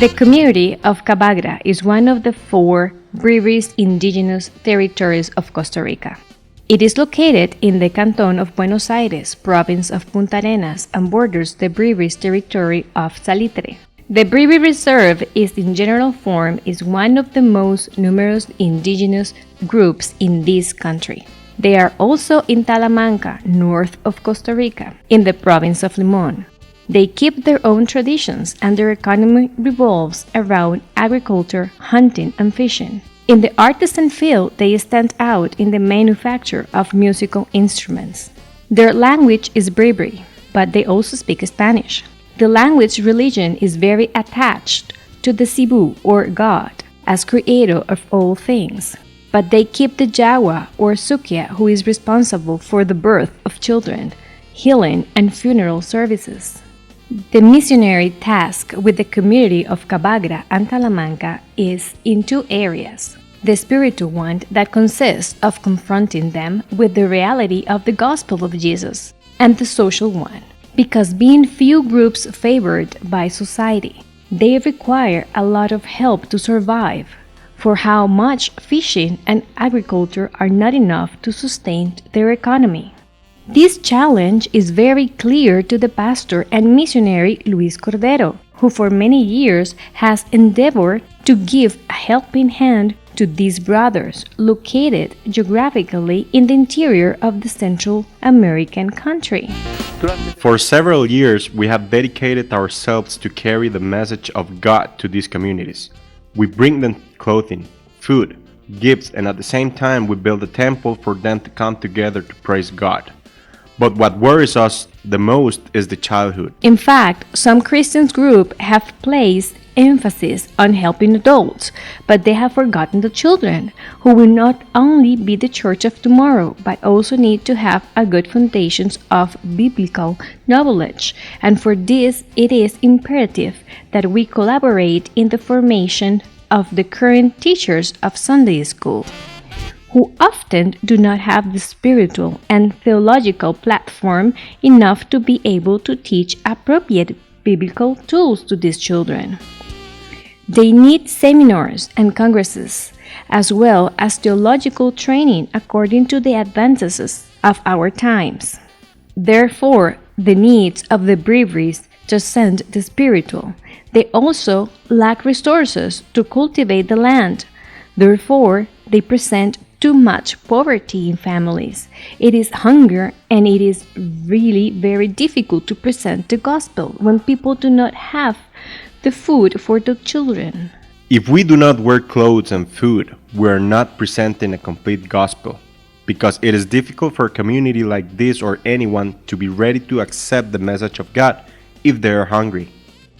The community of Cabagra is one of the 4 Bribris indigenous territories of Costa Rica. It is located in the Canton of Buenos Aires, province of Punta Arenas, and borders the Bribris territory of Salitre. The Bribri Reserve is in general form is one of the most numerous indigenous groups in this country. They are also in Talamanca, north of Costa Rica, in the province of Limón. They keep their own traditions and their economy revolves around agriculture, hunting, and fishing. In the artisan field, they stand out in the manufacture of musical instruments. Their language is Bribri, but they also speak Spanish. The language religion is very attached to the Cebu, or God, as creator of all things. But they keep the Jawa, or Sukia, who is responsible for the birth of children, healing, and funeral services. The missionary task with the community of Cabagra and Talamanca is in 2 areas. The spiritual one that consists of confronting them with the reality of the gospel of Jesus, and the social one, because being few groups favored by society, they require a lot of help to survive, for how much fishing and agriculture are not enough to sustain their economy. This challenge is very clear to the pastor and missionary Luis Cordero, who for many years has endeavored to give a helping hand to these brothers located geographically in the interior of the Central American country. For several years, we have dedicated ourselves to carry the message of God to these communities. We bring them clothing, food, gifts, and at the same time we build a temple for them to come together to praise God. But what worries us the most is the childhood. In fact, some Christian groups have placed emphasis on helping adults, but they have forgotten the children, who will not only be the church of tomorrow, but also need to have a good foundations of biblical knowledge. And for this, it is imperative that we collaborate in the formation of the current teachers of Sunday school, who often do not have the spiritual and theological platform enough to be able to teach appropriate biblical tools to these children. They need seminars and congresses, as well as theological training according to the advances of our times. Therefore, the needs of the Bribris transcend the spiritual. They also lack resources to cultivate the land. Therefore, they present too much poverty in families. It is hunger, and it is really very difficult to present the gospel when people do not have the food for the children. If we do not wear clothes and food, we are not presenting a complete gospel, because it is difficult for a community like this or anyone to be ready to accept the message of God if they are hungry.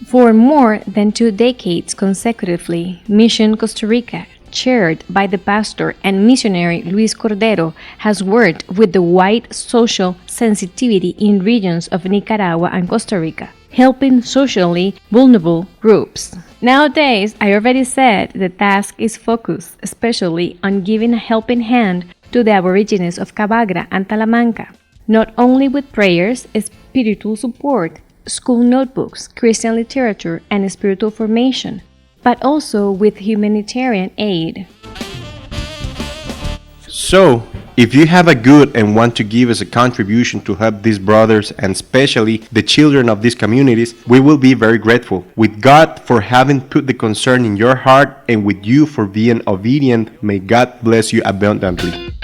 For more than 2 decades consecutively, Mission Costa Rica, chaired by the pastor and missionary Luis Cordero, has worked with the wide social sensitivity in regions of Nicaragua and Costa Rica, helping socially vulnerable groups. Nowadays, I already said the task is focused especially on giving a helping hand to the Aborigines of Cabagra and Talamanca, not only with prayers, spiritual support, school notebooks, Christian literature, and spiritual formation, but also with humanitarian aid. So, if you have a good and want to give us a contribution to help these brothers and especially the children of these communities, we will be very grateful. With God for having put the concern in your heart and with you for being obedient, may God bless you abundantly.